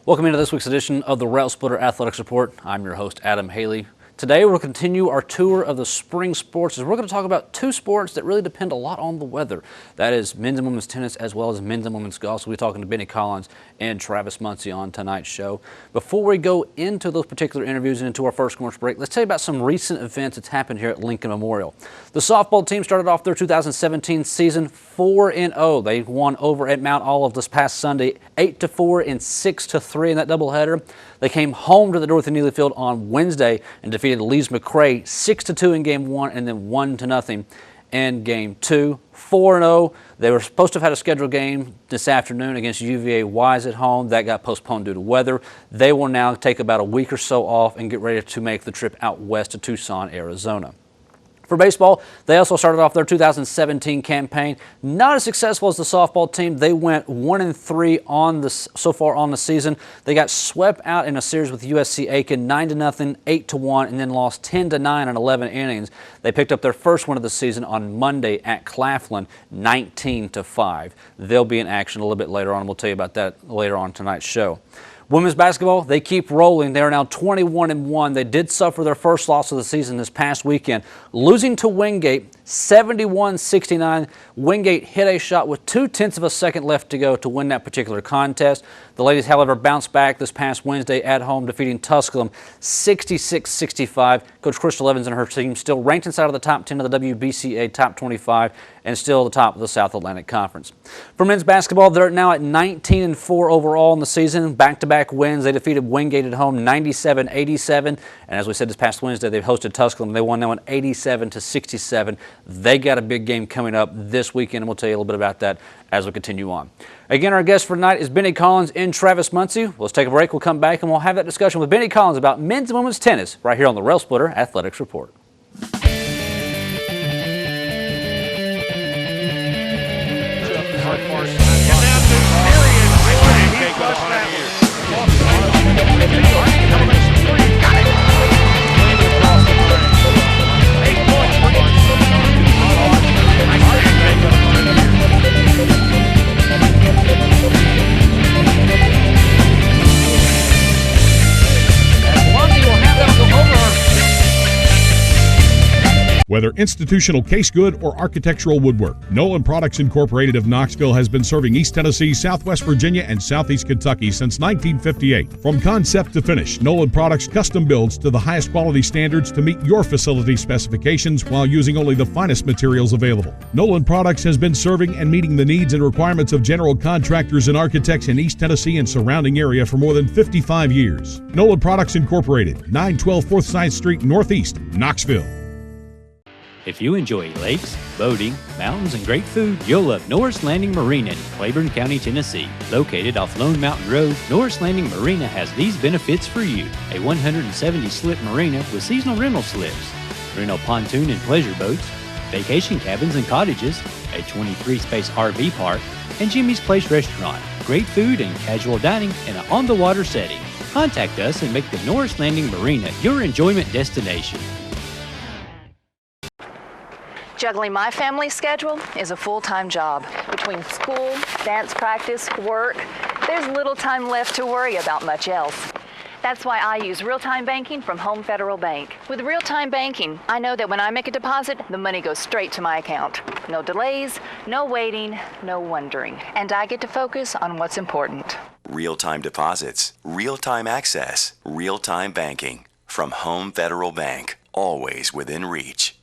Welcome into this week's edition of the Railsplitter Athletics Report. I'm your host, Adam Haley. Today we'll continue our tour of the spring sports as we're going to talk about two sports that really depend a lot on the weather. That is men's and women's tennis as well as men's and women's golf. So we'll be talking to Benny Collins and Travis Muncy on tonight's show. Before we go into those particular interviews and into our first commercial break, let's tell you about some recent events that's happened here at Lincoln Memorial. The softball team started off their 2017 season 4-0. They won over at Mount Olive this past Sunday 8-4 and 6-3 in that doubleheader. They came home to the Dorothy Neely Field on Wednesday and defeated Lees McRae 6-2 in Game 1 and then 1-0 in Game 2. 4-0. They were supposed to have had a scheduled game this afternoon against UVA Wise at home. That got postponed due to weather. They will now take about a week or so off and get ready to make the trip out west to Tucson, Arizona. For baseball, they also started off their 2017 campaign. Not as successful as the softball team. They went 1-3 so far on the season. They got swept out in a series with USC Aiken 9-0, 8-1, and then lost 10-9 in 11 innings. They picked up their first win of the season on Monday at Claflin, 19-5. They'll be in action a little bit later on. We'll tell you about that later on tonight's show. Women's basketball, they keep rolling. They are now 21-1. They did suffer their first loss of the season this past weekend, losing to Wingate 71-69. Wingate hit a shot with 0.2 of a second left to go to win that particular contest. The ladies, however, bounced back this past Wednesday at home, defeating Tusculum 66-65. Coach Crystal Evans and her team still ranked inside of the top 10 of the WBCA top 25 and still the top of the South Atlantic Conference. For men's basketball, they're now at 19-4 overall in the season. Back-to-back wins. They defeated Wingate at home 97-87. And as we said this past Wednesday, they've hosted Tusculum. They won that one 87-67. They got a big game coming up this weekend, and we'll tell you a little bit about that as we continue on. Again, our guest for tonight is Benny Collins and Travis Muncy. Let's take a break. We'll come back, and we'll have that discussion with Benny Collins about men's and women's tennis right here on the Railsplitter Athletics Report. Whether institutional case good or architectural woodwork, Nolan Products Incorporated of Knoxville has been serving East Tennessee, Southwest Virginia, and Southeast Kentucky since 1958. From concept to finish, Nolan Products custom builds to the highest quality standards to meet your facility specifications while using only the finest materials available. Nolan Products has been serving and meeting the needs and requirements of general contractors and architects in East Tennessee and surrounding area for more than 55 years. Nolan Products Incorporated, 912 4th Side Street, Northeast, Knoxville. If you enjoy lakes, boating, mountains, and great food, you'll love Norris Landing Marina in Claiborne County, Tennessee. Located off Lone Mountain Road, Norris Landing Marina has these benefits for you. A 170-slip marina with seasonal rental slips, rental pontoon and pleasure boats, vacation cabins and cottages, a 23-space RV park, and Jimmy's Place Restaurant. Great food and casual dining in an on-the-water setting. Contact us and make the Norris Landing Marina your enjoyment destination. Juggling my family schedule is a full-time job. Between school, dance practice, work, there's little time left to worry about much else. That's why I use real-time banking from Home Federal Bank. With real-time banking, I know that when I make a deposit, the money goes straight to my account. No delays, no waiting, no wondering. And I get to focus on what's important. Real-time deposits, real-time access, real-time banking. From Home Federal Bank, always within reach.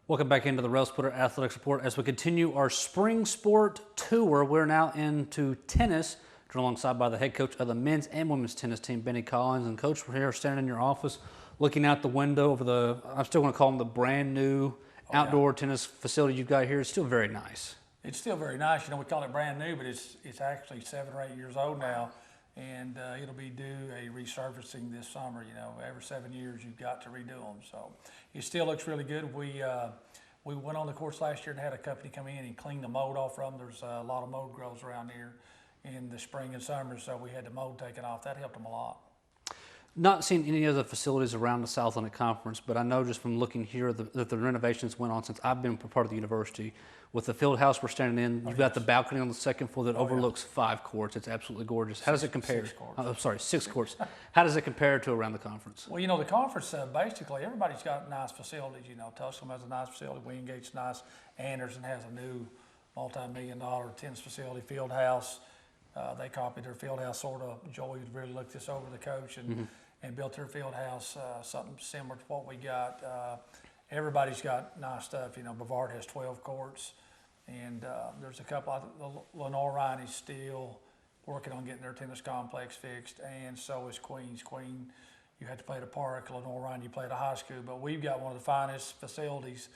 Welcome back into the Railsplitter Athletics Report as we continue our spring sport tour. We're now into tennis, joined alongside by the head coach of the men's and women's tennis team, Benny Collins. And Coach, we're here standing in your office, looking out the window over I'm still going to call them the brand new outdoor tennis facility you've got here. It's still very nice. It's still very nice. You know, we call it brand new, but it's actually 7 or 8 years old now. And it'll be due a resurfacing this summer. You know, every 7 years you've got to redo them. So it still looks really good. We went on the course last year and had a company come in and clean the mold off from them. There's a lot of mold grows around here in the spring and summer, so we had the mold taken off. That helped them a lot. Not seen any of the facilities around the South Atlantic Conference, but I know just from looking here that the renovations went on since I've been part of the university. With the field house we're standing in, you've got the balcony on the second floor that overlooks 5 courts. It's absolutely gorgeous. How does it compare? 6 courts. Oh, sorry, 6 courts. How does it compare to around the conference? Well, the conference, basically, everybody's got nice facilities. Tusculum has a nice facility, Wingate's nice, Anderson has a new multi-million-dollar tennis facility, field house. They copied their field house, sort of. Joey really looked this over, the coach, and built their field house, something similar to what we got. Everybody's got nice stuff. Brevard has 12 courts, and there's a couple. Lenore Ryan is still working on getting their tennis complex fixed, and so is Queens. Queen, you had to play at a park. Lenore Ryan, you play at a high school, but we've got one of the finest facilities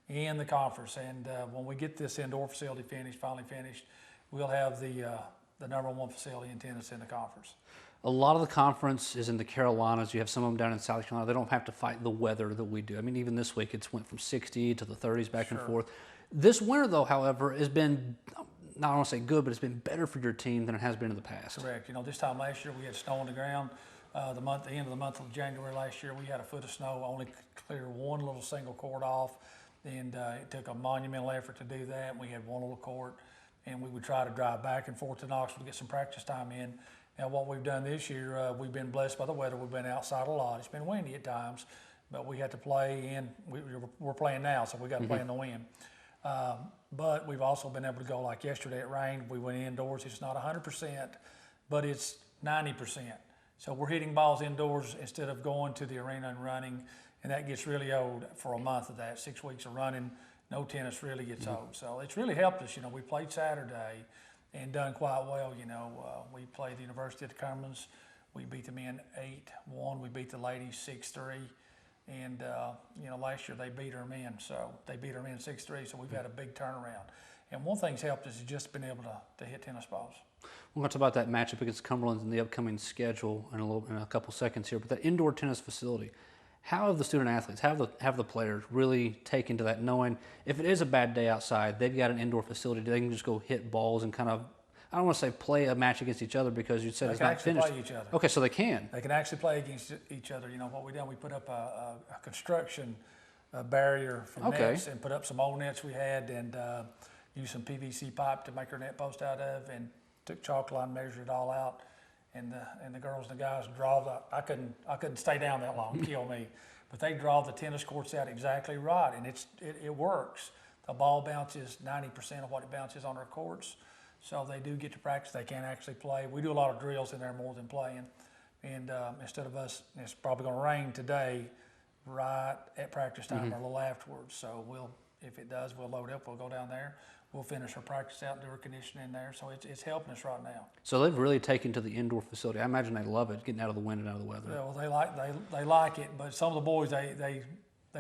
in the conference. And when we get this indoor facility finally finished, we'll have the #1 facility in tennis in the conference. A lot of the conference is in the Carolinas. You have some of them down in South Carolina. They don't have to fight the weather that we do. I mean, even this week it's went from 60 to the 30s back and forth. This winter, though, however, has been, not I want to say good, but it's been better for your team than it has been in the past. Correct. This time last year we had snow on the ground. The end of the month of January last year, we had a foot of snow, only clear one little single court off. And it took a monumental effort to do that. We had one little court, and we would try to drive back and forth to Knoxville to get some practice time in. Now, what we've done this year, we've been blessed by the weather. We've been outside a lot. It's been windy at times, but we had to play in. We're playing now, so we got to play in the wind. But we've also been able to go, like yesterday, it rained. We went indoors. It's not 100%, but it's 90%. So we're hitting balls indoors instead of going to the arena and running, and that gets really old for a month of that. 6 weeks of running, no tennis really gets old. So it's really helped us. We played Saturday and done quite well. We played the University of the Cumberlands. We beat them in 8-1. We beat the ladies 6-3. And, last year they beat our men. So they beat our men 6-3. So we've had a big turnaround. And one thing's helped us is just been able to hit tennis balls. We're going to talk about that matchup against Cumberland in the upcoming schedule in a couple seconds here. But that indoor tennis facility, how have the student athletes, have the players really taken to that, knowing if it is a bad day outside, they've got an indoor facility, they can just go hit balls and kind of, I don't want to say play a match against each other because you said it's not finished. They can actually play each other. Okay, so they can. They can actually play against each other. What we done, we put up a construction barrier from nets and put up some old nets we had and used some PVC pipe to make our net post out of, and took chalk line, measured it all out. And the girls and the guys I couldn't stay down that long, kill me. But they draw the tennis courts out exactly right, and it works. The ball bounces 90% of what it bounces on our courts, so they do get to practice. They can actually play. We do a lot of drills in there more than playing. And instead of us, it's probably going to rain today, right at practice time or a little afterwards. So if it does, we'll load up. We'll go down there. We'll finish our practice out and do our conditioning in there. So it's helping us right now. So they've really taken to the indoor facility. I imagine they love it, getting out of the wind and out of the weather. Yeah, well, they like it, but some of the boys they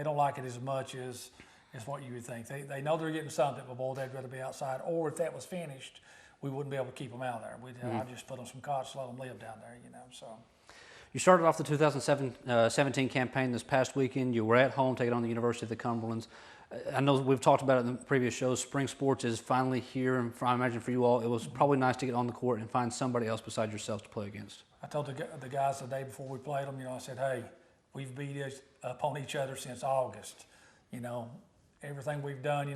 don't like it as much as what you would think. They know they're getting something, but boy, they'd rather be outside. Or if that was finished, we wouldn't be able to keep them out there. I'd just put them some cots, let them live down there, So. You started off the 2017 campaign this past weekend. You were at home taking on the University of the Cumberlands. I know we've talked about it in the previous shows. Spring sports is finally here, and I imagine for you all, it was probably nice to get on the court and find somebody else besides yourselves to play against. I told the guys the day before we played them, I said, hey, we've beat up on each other since August. Everything we've done,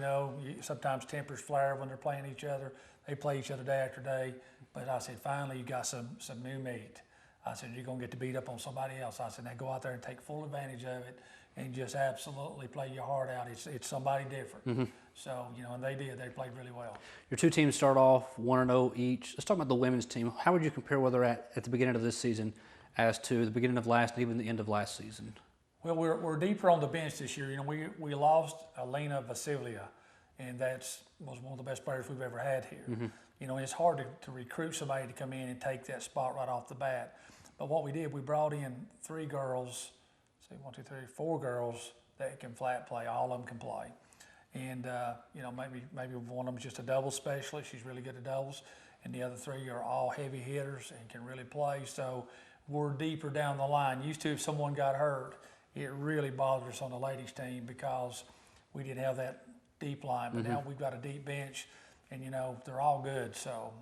sometimes tempers flare when they're playing each other. They play each other day after day. But I said, finally, you got some new meat. I said, you're going to get to beat up on somebody else. I said, now go out there and take full advantage of it and just absolutely play your heart out. It's somebody different. So, and they did. They played really well. Your two teams start off 1-0 each. Let's talk about the women's team. How would you compare where they're at the beginning of this season as to the beginning of last and even the end of last season? Well, we're deeper on the bench this year. We lost Alina Vasilia, and was one of the best players we've ever had here. It's hard to recruit somebody to come in and take that spot right off the bat. But what we did, we brought in 4 girls that can flat play. All of them can play. And, maybe one of them is just a doubles specialist. She's really good at doubles. And the other 3 are all heavy hitters and can really play. So we're deeper down the line. Used to, if someone got hurt, it really bothered us on the ladies' team because we didn't have that deep line. But now we've got a deep bench. and they're all good. So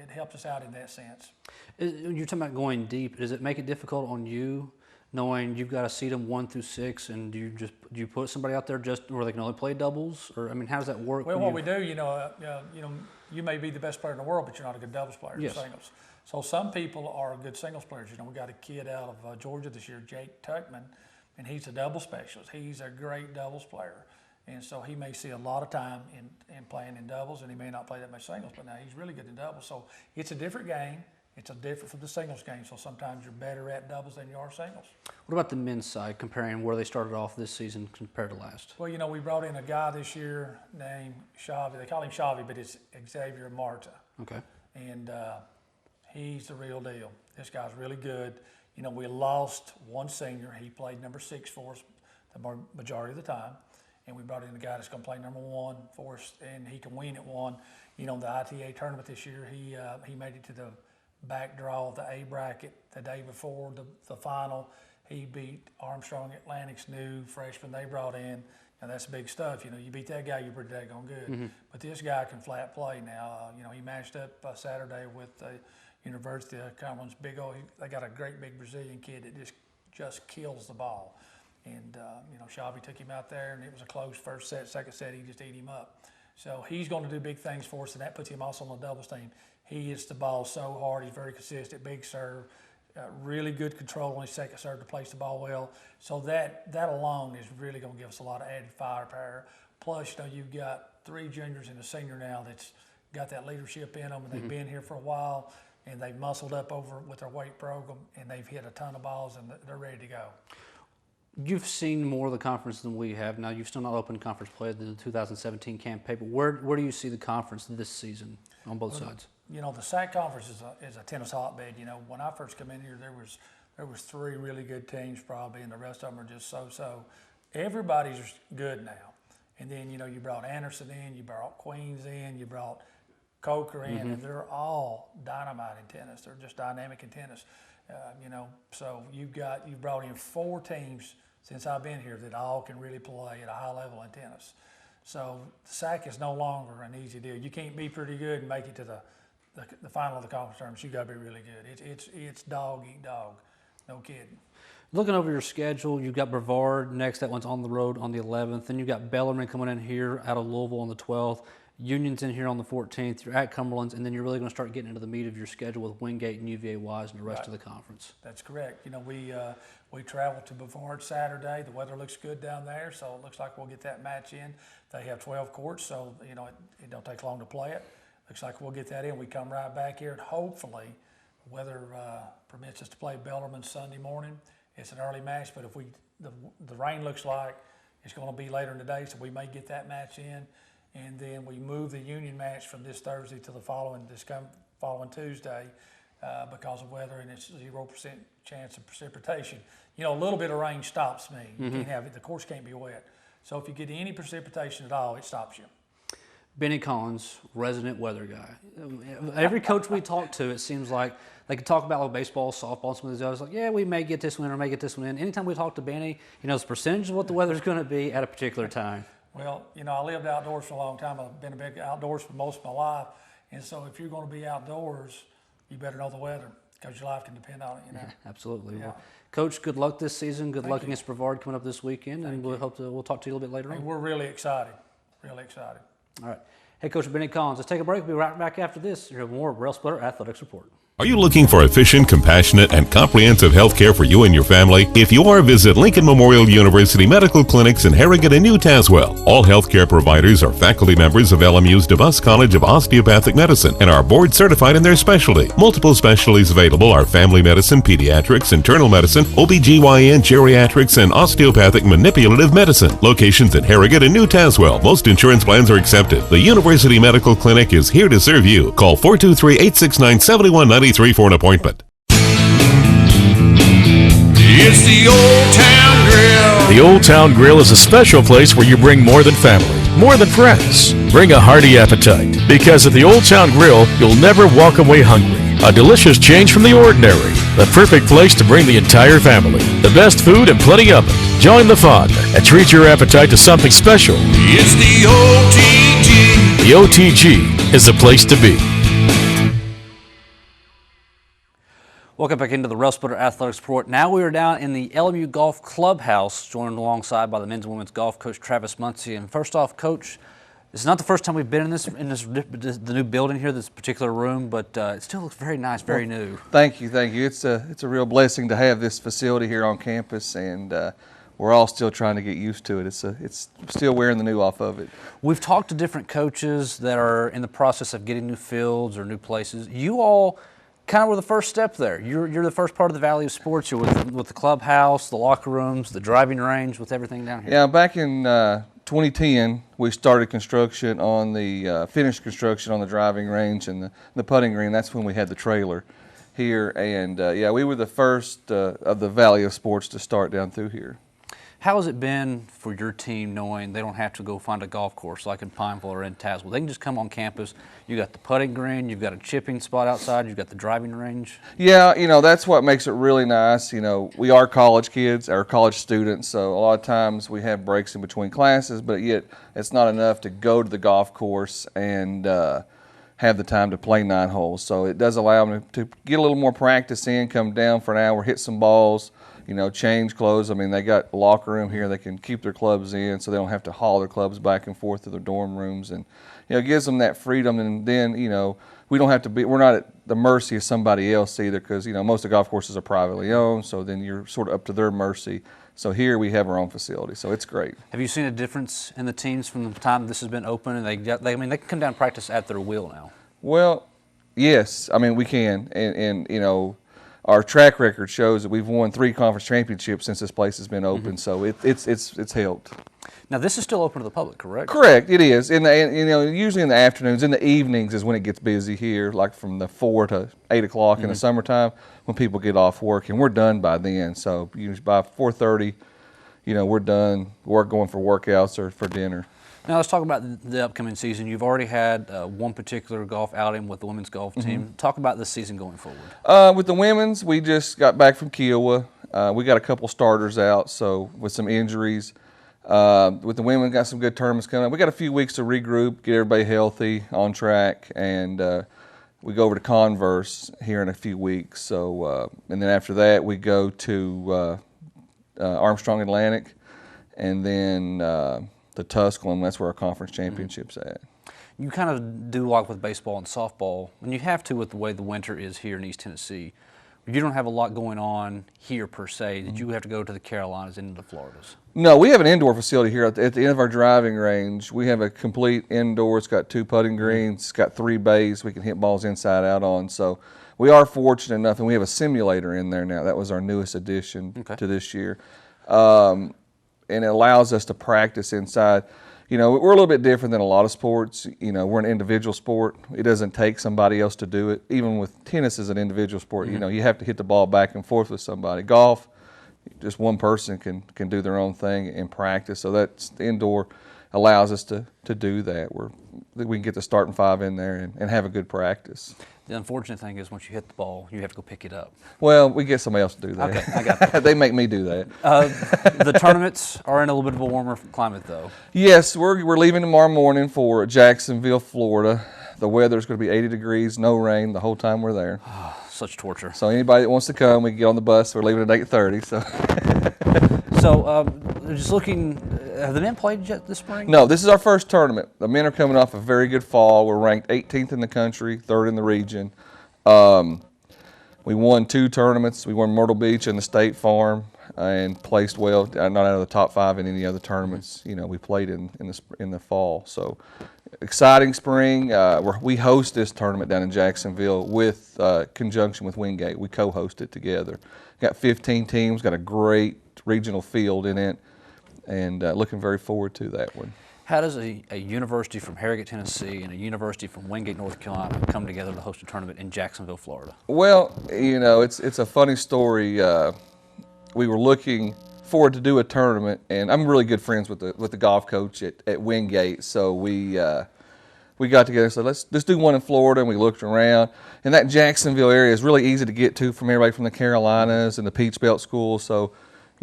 it helped us out in that sense. You're talking about going deep. Does it make it difficult on you, knowing you've got to seed them 1 through 6, and do you put somebody out there just where they can only play doubles, or how does that work? Well, what we do, you may be the best player in the world, but you're not a good doubles player. Yes. Singles. So some people are good singles players. We got a kid out of Georgia this year, Jake Tuckman, and he's a double specialist. He's a great doubles player. And so he may see a lot of time in playing in doubles, and he may not play that much singles, but now he's really good in doubles. So it's a different game. It's different from the singles game. So sometimes you're better at doubles than you are singles. What about the men's side, comparing where they started off this season compared to last? Well, we brought in a guy this year named Shavi. They call him Shavi, but it's Xavier Marta. Okay. And he's the real deal. This guy's really good. We lost one senior. He played number 6 for us the majority of the time. And we brought in a guy that's going to play number 1 for us, and he can win at 1. The ITA tournament this year, he made it to the back draw of the A bracket the day before the final. He beat Armstrong Atlantic's new freshman they brought in. Now that's big stuff. You beat that guy, you're pretty daggone good. Mm-hmm. But this guy can flat play now. He matched up Saturday with the University of Cumberland's they got a great big Brazilian kid that just kills the ball. And, Shavi took him out there, and it was a close first set. Second set, he just ate him up. So he's going to do big things for us, and that puts him also on the doubles team. He hits the ball so hard. He's very consistent, big serve, really good control on his second serve to place the ball well. So that alone is really going to give us a lot of added firepower. Plus, you've got 3 juniors and a senior now that's got that leadership in them, and they've been here for a while, and they've muscled up over with their weight program, and they've hit a ton of balls, and they're ready to go. You've seen more of the conference than we have. Now, you've still not opened conference play in the 2017 campaign, but where do you see the conference this season on both sides? The SAC conference is a tennis hotbed. When I first come in here, there was 3 really good teams probably, and the rest of them are just so-so. Everybody's good now. And then, you brought Anderson in, you brought Queens in, you brought Coker in, and they're all dynamite in tennis. They're just dynamic in tennis. So you've brought in 4 teams since I've been here that all can really play at a high level in tennis. So the SAC is no longer an easy deal. You can't be pretty good and make it to the final of the conference tournament. You got to be really good. It's dog eat dog, no kidding. Looking over your schedule, you've got Brevard next. That one's on the road on the 11th. Then you've got Bellarmine coming in here out of Louisville on the 12th. Union's in here on the 14th. You're at Cumberland's, and then you're really going to start getting into the meat of your schedule with Wingate and UVA Wise and the rest of the conference. That's correct. We travel to Brevard Saturday. The weather looks good down there, so it looks like we'll get that match in. They have 12 courts, so it don't take long to play it. Looks like we'll get that in. We come right back here, and hopefully the weather permits us to play Bellarmine Sunday morning. It's an early match, but if the rain looks like it's going to be later in the day, so we may get that match in. And then we move the Union match from this Thursday to the following Tuesday because of weather, and it's 0% chance of precipitation. A little bit of rain stops me. You can't have it. The course can't be wet. So if you get any precipitation at all, it stops you. Benny Collins, resident weather guy. Every coach we talk to, it seems like they could talk about like baseball, softball, some of these others. Like, yeah, we may get this one in or may get this one in. Anytime we talk to Benny, he knows the percentage of what the weather's going to be at a particular time. Well, I lived outdoors for a long time. I've been a big outdoors for most of my life. And so if you're going to be outdoors, you better know the weather because your life can depend on it, Yeah, absolutely. Yeah. Well, Coach, good luck this season. Good luck against Brevard coming up this weekend. And we'll talk to you a little bit later on. We're really excited. Really excited. All right. Hey, Coach Benny Collins, let's take a break. We'll be right back after this. You'll have more Railsplitter Athletics Report. Are you looking for efficient, compassionate, and comprehensive health care for you and your family? If you are, visit Lincoln Memorial University Medical Clinics in Harrogate and New Tazewell. All healthcare providers are faculty members of LMU's DeVos College of Osteopathic Medicine and are board certified in their specialty. Multiple specialties available are family medicine, pediatrics, internal medicine, OBGYN, geriatrics, and osteopathic manipulative medicine. Locations in Harrogate and New Tazewell. Most insurance plans are accepted. The University Medical Clinic is here to serve you. Call 423-869-7190 for an appointment. It's the Old Town Grill. The Old Town Grill is a special place where you bring more than family, more than friends. Bring a hearty appetite, because at the Old Town Grill, you'll never walk away hungry. A delicious change from the ordinary. The perfect place to bring the entire family. The best food and plenty of it. Join the fun and treat your appetite to something special. It's the OTG the OTG is the place to be. Welcome back into the Railsplitter Athletics Report. Now we are down in the LMU Golf Clubhouse, joined alongside by the men's and women's golf coach Travis Muncie. And first off, Coach, this is not the first time we've been in the new building here, this particular room, but it still looks very nice, very new. Thank you. It's a real blessing to have this facility here on campus, and we're all still trying to get used to it. It's still wearing the new off of it. We've talked to different coaches that are in the process of getting new fields or new places. You all kind of were the first step there. You're the first part of the Valley of Sports. You're with the clubhouse, the locker rooms, the driving range, with everything down here. Yeah, back in 2010, we started construction on the finished construction on the driving range and the putting green. That's when we had the trailer here, and yeah, we were the first of the Valley of Sports to start down through here. How has it been for your team knowing they don't have to go find a golf course like in Pineville or in Tazewell? They can just come on campus. You got the putting green, you've got a chipping spot outside, you've got the driving range. Yeah, that's what makes it really nice. We are college kids, or college students, so a lot of times we have breaks in between classes, but yet it's not enough to go to the golf course and have the time to play 9 holes. So it does allow them to get a little more practice in, come down for an hour, hit some balls, change clothes. I mean, they got a locker room here. They can keep their clubs in, so they don't have to haul their clubs back and forth to their dorm rooms. And, it gives them that freedom. And then, we don't have to we're not at the mercy of somebody else either, because, most of the golf courses are privately owned, so then you're sort of up to their mercy. So here we have our own facility, so it's great. Have you seen a difference in the teams from the time this has been open, and they can come down and practice at their will now? Well, yes. I mean, we can, and our track record shows that we've won 3 conference championships since this place has been open, so it's helped. Now this is still open to the public, correct? Correct, it is. Usually in the afternoons, in the evenings is when it gets busy here, like from the 4 to 8 o'clock in the summertime when people get off work, and we're done by then. So usually by 4:30, we're done. We're going for workouts or for dinner. Now let's talk about the upcoming season. You've already had one particular golf outing with the women's golf team. Talk about this season going forward. With the women's, we just got back from Kiowa. We got a couple starters out, so with some injuries. With the women, got some good tournaments coming up. We got a few weeks to regroup, get everybody healthy, on track, and we go over to Converse here in a few weeks. So, and then after that, we go to Armstrong Atlantic, and then the Tusculum. That's where our conference championship's at. You kind of do like with baseball and softball, and you have to with the way the winter is here in East Tennessee. You don't have a lot going on here per se that you have to go to the Carolinas and into the Floridas. No, we have an indoor facility here at the end of our driving range. We have a complete indoor. It's got 2 putting greens. It's got 3 bays we can hit balls inside out on. So we are fortunate enough, and we have a simulator in there now. That was our newest addition to this year. And it allows us to practice inside. We're a little bit different than a lot of sports. We're an individual sport. It doesn't take somebody else to do it. Even with tennis is an individual sport. You have to hit the ball back and forth with somebody. Golf, just one person can do their own thing in practice. So that's the indoor allows us to do that. We can get the starting 5 in there and have a good practice. The unfortunate thing is once you hit the ball, you have to go pick it up. Well, we get somebody else to do that. Okay, I got that. They make me do that. The tournaments are in a little bit of a warmer climate, though. Yes, we're leaving tomorrow morning for Jacksonville, Florida. The weather's going to be 80 degrees, no rain the whole time we're there. Such torture. So anybody that wants to come, we can get on the bus. We're leaving at 8:30. So just looking, have the men played yet this spring? No, this is our first tournament. The men are coming off a very good fall. We're ranked 18th in the country, 3rd in the region. We won 2 tournaments. We won Myrtle Beach and the State Farm, and placed well, not out of the top 5 in any other tournaments. We played in the fall. So exciting spring. We host this tournament down in Jacksonville with conjunction with Wingate. We co-host it together. Got 15 teams. Got a great regional field in it, and looking very forward to that one. How does a university from Harrogate, Tennessee, and a university from Wingate, North Carolina, come together to host a tournament in Jacksonville, Florida? Well, it's a funny story. We were looking forward to do a tournament, and I'm really good friends with the golf coach at Wingate, so we got together and said, let's do one in Florida, and we looked around. And that Jacksonville area is really easy to get to from everybody from the Carolinas and the Peach Belt schools, so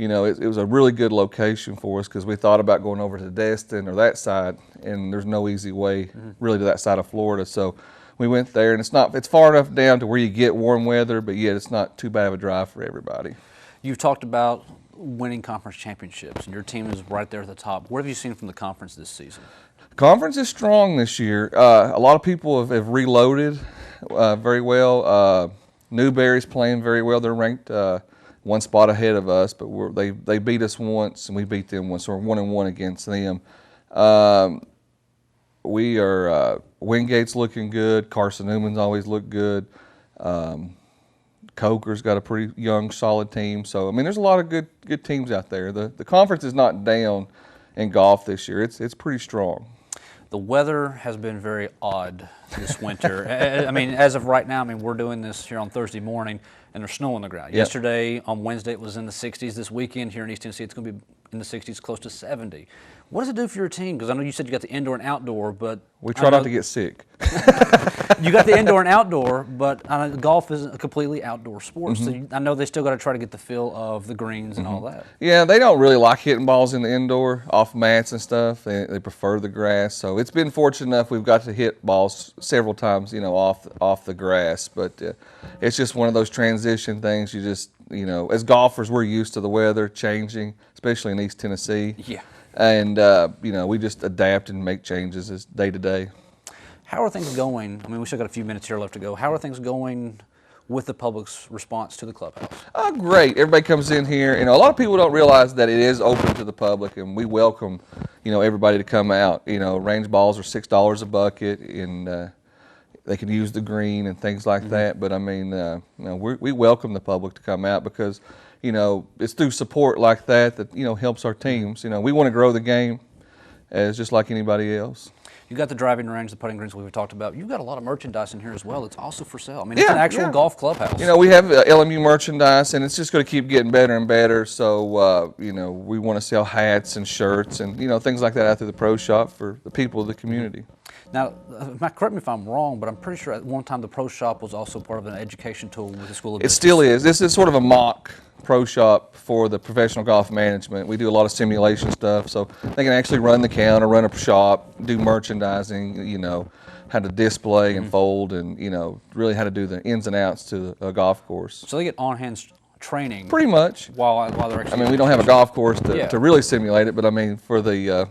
you know, it was a really good location for us because we thought about going over to Destin or that side, and there's no easy way really to that side of Florida. So we went there, and it's far enough down to where you get warm weather, but yet it's not too bad of a drive for everybody. You've talked about winning conference championships, and your team is right there at the top. What have you seen from the conference this season? Conference is strong this year. A lot of people have reloaded very well. Newberry's playing very well. They're ranked one spot ahead of us, but they beat us once and we beat them once, so we're 1-1 against them. We are Wingate's looking good. Carson Newman's always looked good. Coker's got a pretty young, solid team. So I mean, there's a lot of good teams out there. The conference is not down in golf this year. It's pretty strong. The weather has been very odd this winter. I mean, as of right now, I mean, we're doing this here on Thursday morning, and there's snow on the ground. Yep. Yesterday, on Wednesday, it was in the 60s. This weekend here in East Tennessee, it's going to be in the 60s, close to 70. What does it do for your team? Because I know you said you got the indoor and outdoor, but we try not to get sick. You got the indoor and outdoor, but golf is a completely outdoor sport. So I know they still got to try to get the feel of the greens and all that. Yeah, they don't really like hitting balls in the indoor, off mats and stuff. They prefer the grass. So it's been fortunate enough we've got to hit balls several times, you know, off the grass. But it's just one of those transition things. You just, you know, as golfers, we're used to the weather changing, especially in East Tennessee. Yeah. And, you know, we just adapt and make changes as day to day. How are things going? I mean, we still got a few minutes here left to go. How are things going with the public's response to the clubhouse? Great. Everybody comes in here. You know, a lot of people don't realize that it is open to the public, and we welcome, you know, everybody to come out. You know, range balls are $6 a bucket, and they can use the green and things like that. But I mean, you know, we welcome the public to come out because, you know, it's through support like that, you know, helps our teams. You know, we want to grow the game as just like anybody else. You got the driving range, the putting greens we've talked about. You've got a lot of merchandise in here as well. It's also for sale. I mean, it's an actual golf clubhouse. You know, we have LMU merchandise, and it's just going to keep getting better and better. So, you know, we want to sell hats and shirts and, you know, things like that out through the pro shop for the people of the community. Now, correct me if I'm wrong, but I'm pretty sure at one time the pro shop was also part of an education tool with the School of Business. It still is. This is sort of a mock pro shop for the professional golf management. We do a lot of simulation stuff, so they can actually run the counter, run a shop, do merchandising, you know, how to display and fold, and, you know, really how to do the ins and outs to a golf course. So they get on-hand training. Pretty much. While they're actually. I mean, we don't have a golf course to really simulate it, but I mean, for the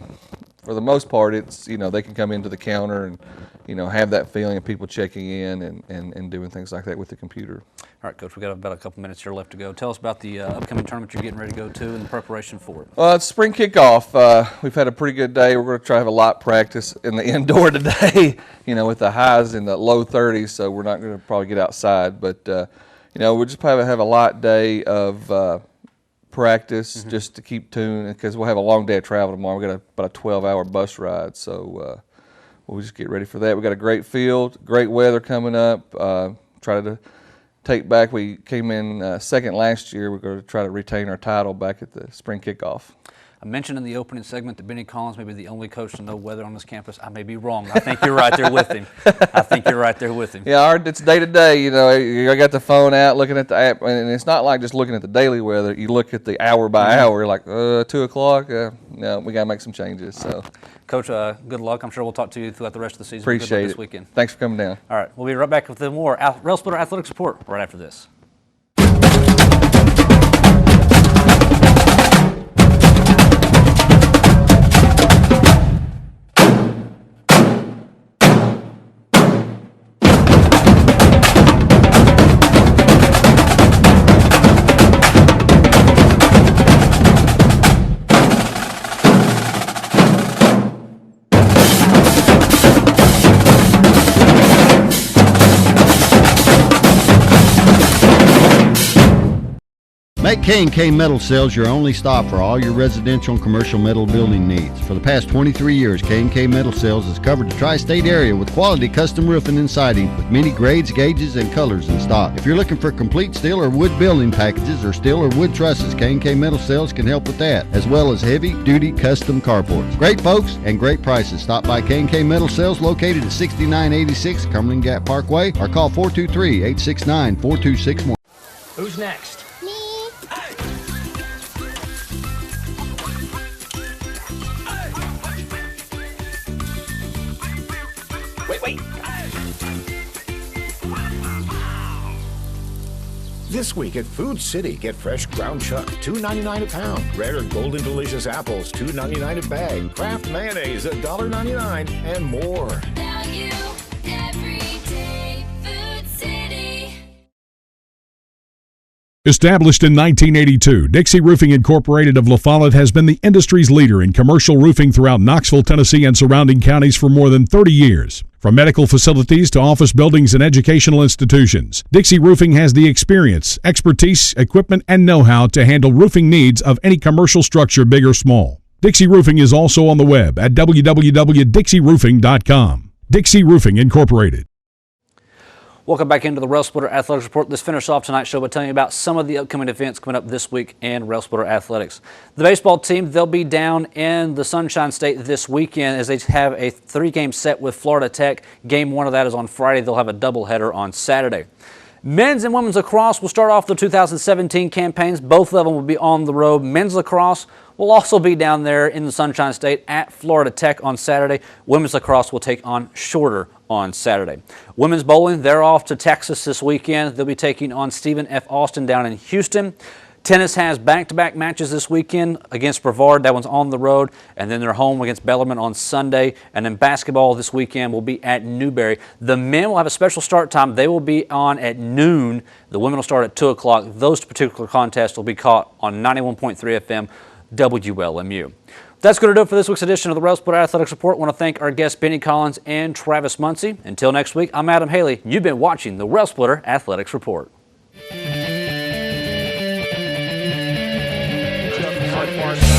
most part, it's, you know, they can come into the counter and, you know, have that feeling of people checking in and doing things like that with the computer. All right, Coach, we've got about a couple minutes here left to go. Tell us about the upcoming tournament you're getting ready to go to and the preparation for it. It's spring kickoff. We've had a pretty good day. We're going to try to have a light practice in the indoor today, you know, with the highs in the low 30s, so we're not going to probably get outside. But, you know, we'll just probably have a light day of practice just to keep tuned, because we'll have a long day of travel tomorrow. We've got about a 12-hour bus ride, so we'll just get ready for that. We've got a great field, great weather coming up. Try to take back. We came in second last year. We're going to try to retain our title back at the spring kickoff. I mentioned in the opening segment that Benny Collins may be the only coach to know weather on this campus. I may be wrong. I think you're right there with him. Yeah, it's day to day. You know, you got the phone out, looking at the app, and it's not like just looking at the daily weather. You look at the hour by hour. Like 2 o'clock. No, we got to make some changes. So, Coach, good luck. I'm sure we'll talk to you throughout the rest of the season. Appreciate it. This weekend. Thanks for coming down. All right, we'll be right back with more Railsplitter Athletic Support right after this. Make K&K Metal Sales your only stop for all your residential and commercial metal building needs. For the past 23 years, K&K Metal Sales has covered the tri-state area with quality custom roofing and siding with many grades, gauges, and colors in stock. If you're looking for complete steel or wood building packages or steel or wood trusses, K&K Metal Sales can help with that, as well as heavy-duty custom carports. Great folks and great prices. Stop by K&K Metal Sales located at 6986 Cumberland Gap Parkway or call 423-869-4261. Who's next? This week at Food City, get fresh ground chuck, $2.99 a pound. Rare Golden Delicious apples, $2.99 a bag. Kraft mayonnaise, $1.99, and more. Value every day. Food City. Established in 1982, Dixie Roofing Incorporated of La Follette has been the industry's leader in commercial roofing throughout Knoxville, Tennessee, and surrounding counties for more than 30 years. From medical facilities to office buildings and educational institutions, Dixie Roofing has the experience, expertise, equipment, and know-how to handle roofing needs of any commercial structure, big or small. Dixie Roofing is also on the web at www.dixieroofing.com. Dixie Roofing Incorporated. Welcome back into the Railsplitter Athletics Report. Let's finish off tonight's show by telling you about some of the upcoming events coming up this week in Railsplitter Athletics. The baseball team, they'll be down in the Sunshine State this weekend as they have a 3-game set with Florida Tech. Game 1 of that is on Friday. They'll have a doubleheader on Saturday. Men's and women's lacrosse will start off the 2017 campaigns. Both of them will be on the road. Men's lacrosse will also be down there in the Sunshine State at Florida Tech on Saturday. Women's lacrosse will take on Shorter on Saturday. Women's bowling, they're off to Texas this weekend. They'll be taking on Stephen F. Austin down in Houston. Tennis has back-to-back matches this weekend against Brevard. That one's on the road. And then they're home against Bellarmine on Sunday. And then basketball this weekend will be at Newberry. The men will have a special start time. They will be on at noon. The women will start at 2 o'clock. Those particular contests will be caught on 91.3 FM WLMU. That's going to do it for this week's edition of the Railsplitter Athletics Report. I want to thank our guests Benny Collins and Travis Muncie. Until next week, I'm Adam Haley. You've been watching the Railsplitter Athletics Report. Park.